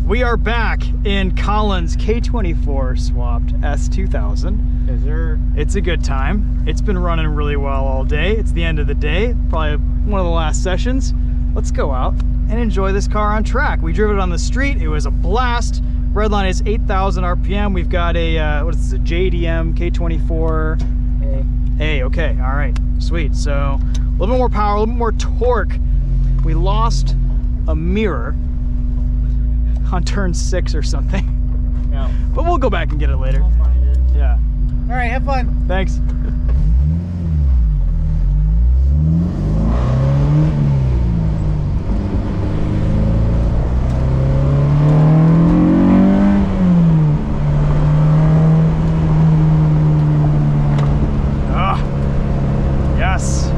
We are back in Colin's K24 swapped S2000. Is there? It's a good time. It's been running really well all day. It's the end of the day, probably one of the last sessions. Let's go out and enjoy this car on track. We drove it on the street. It was a blast. Redline is 8,000 RPM. We've got a, what is this, a JDM K24 A, okay, all right, sweet. So a little bit more power, a little bit more torque. We lost a mirror on turn 6 or something. Yeah. But we'll go back and get it later. I'll find it. Yeah. All right, have fun. Thanks. Yes.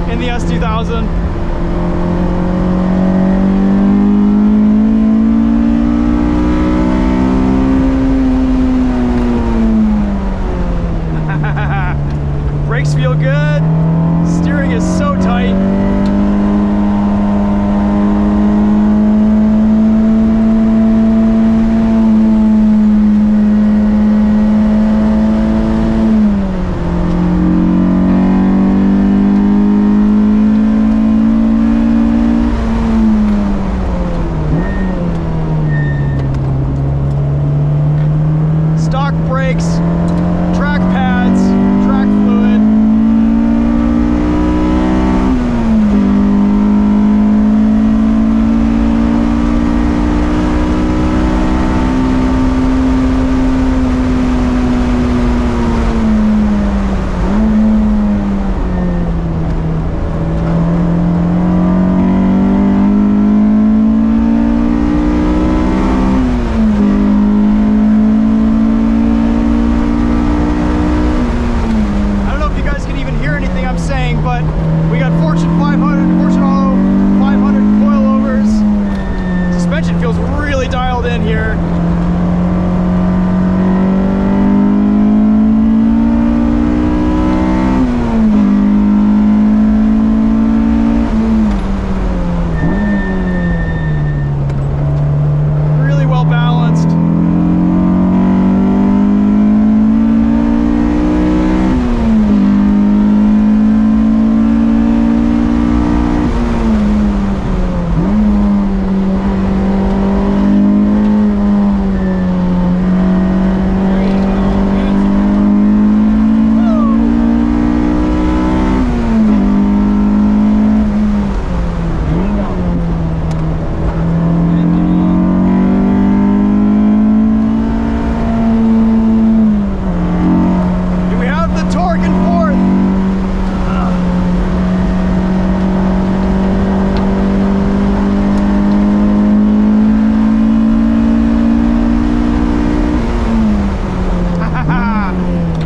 In the S2000. Brakes feel good. Steering is so tight. Brakes, track pads, track fluid. But we got Fortune 500, Fortune Auto 500 coilovers. Suspension feels really dialed in here. Really well balanced.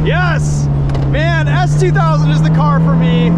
Yes! Man, S2000 is the car for me.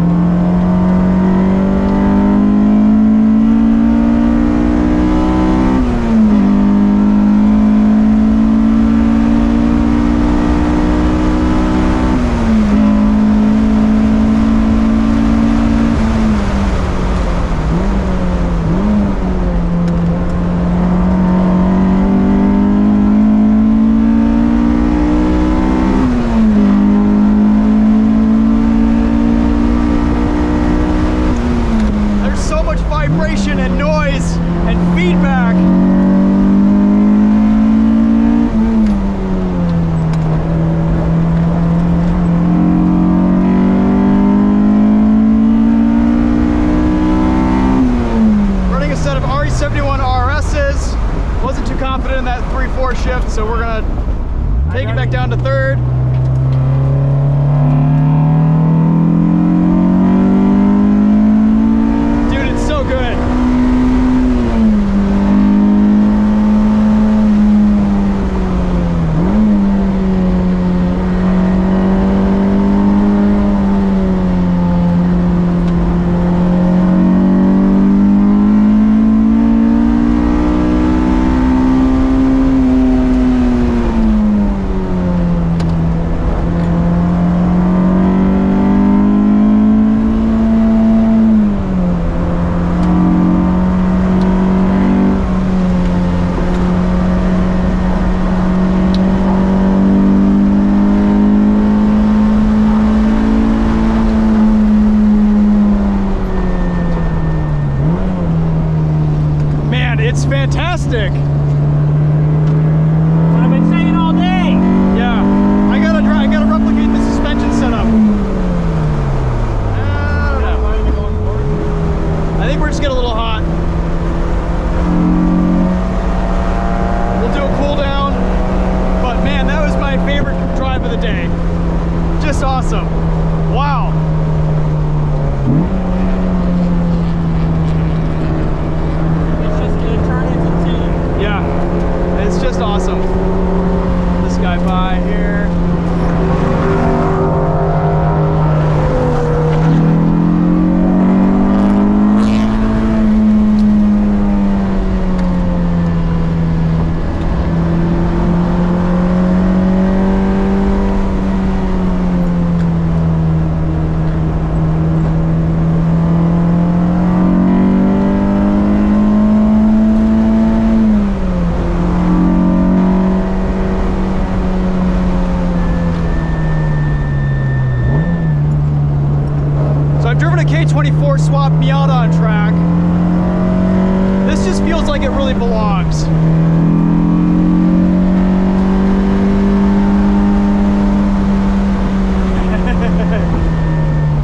awesome. Wow. It's just gonna turn into two. Yeah, it's just awesome. This guy by here. K24 swapped me out on track. This just feels like it really belongs.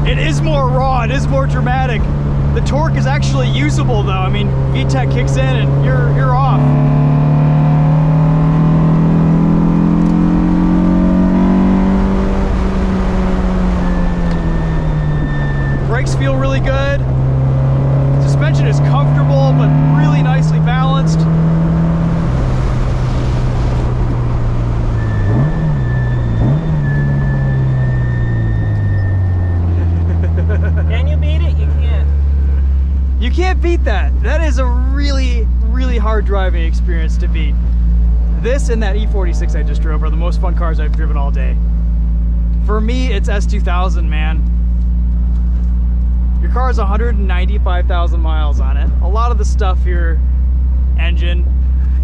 It is more raw, it is more dramatic. The torque is actually usable though. I mean, VTEC kicks in and you're off. Brakes feel really good. Suspension is comfortable, but really nicely balanced. Can you beat it? You can't. You can't beat that. That is a really, really hard driving experience to beat. This and that E46 I just drove are the most fun cars I've driven all day. For me, it's S2000, man. Your car has 195,000 miles on it. A lot of the stuff here, engine,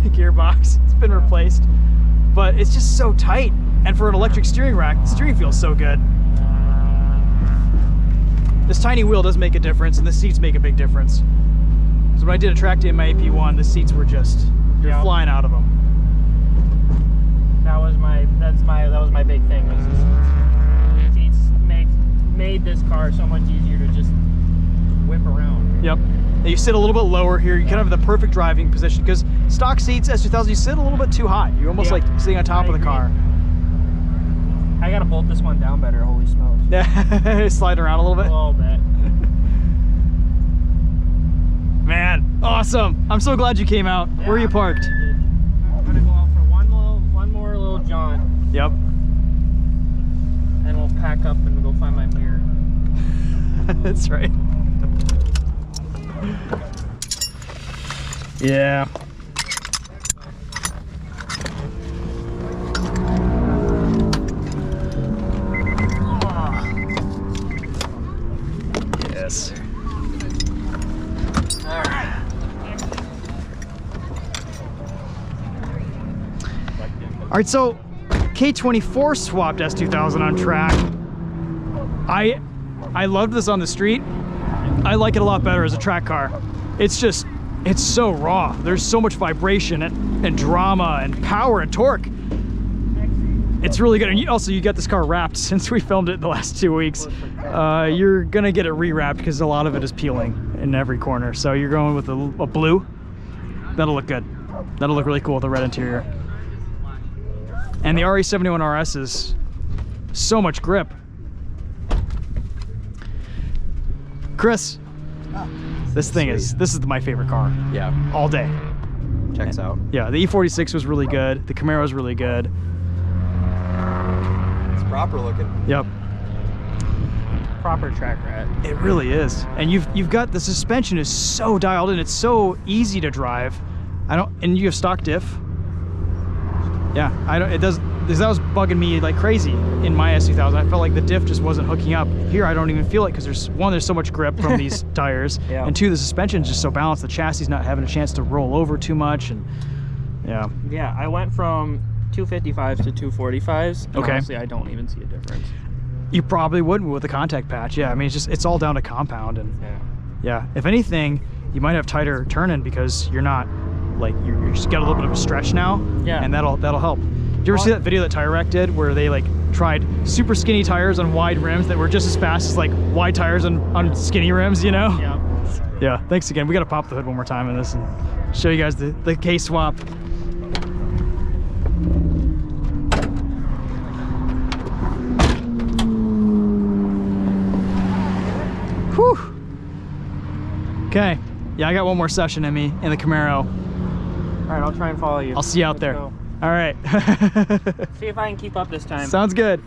gearbox, it's been replaced, but it's just so tight. And for an electric steering rack, the steering feels so good. This tiny wheel does make a difference, and the seats make a big difference. So when I did a track day in my AP1, the seats were just, you're flying out of them. That was my big thing. Was the seats made this car so much easier to just whip around. Yep. And you sit a little bit lower here. You kind of have the perfect driving position because stock seats S2000, you sit a little bit too high. You're almost like sitting on top of the car. I gotta bolt this one down better. Holy smokes! Yeah, slide around a little bit. A little bit. Man, awesome! I'm so glad you came out. Yeah, Where are you parked? I'm gonna go out for one more little jaunt. Yep. And we'll pack up and go find my mirror. That's right. Yeah. Yes. All right. All right, so K24 swapped S2000 on track. I loved this on the street. I like it a lot better as a track car. It's just, it's so raw. There's so much vibration and drama and power and torque. It's really good. And you got this car wrapped since we filmed it the last 2 weeks. You're gonna get it re-wrapped because a lot of it is peeling in every corner. So you're going with a blue. That'll look good. That'll look really cool with the red interior. And the RE71 RS is so much grip. Chris, this is my favorite car. Yeah. All day. Checks out. Yeah, the E46 was really good. The Camaro was really good. It's proper looking. Yep. Proper track rat. It really is. And you've got the suspension is so dialed in. It's so easy to drive. And you have stock diff. Yeah, that was bugging me like crazy in my S2000. I felt like the diff just wasn't hooking up. Here I don't even feel it because there's so much grip from these tires, yeah. And two, the suspension's just so balanced. The chassis is not having a chance to roll over too much, and yeah. Yeah, I went from 255s to 245s. Okay. Honestly, I don't even see a difference. You probably wouldn't with the contact patch. Yeah, I mean it's all down to compound, and yeah. If anything, you might have tighter turning because you're not like you just got a little bit of a stretch now. Yeah. And that'll help. Did you ever see that video that Tire Rack did where they like tried super skinny tires on wide rims that were just as fast as like wide tires on skinny rims, you know? Yeah. Yeah, thanks again. We got to pop the hood one more time in this and show you guys the K swap. Whew. Okay. Yeah, I got one more session in me in the Camaro. All right, I'll try and follow you. I'll see you out Let's there. go. All right. See if I can keep up this time. Sounds good.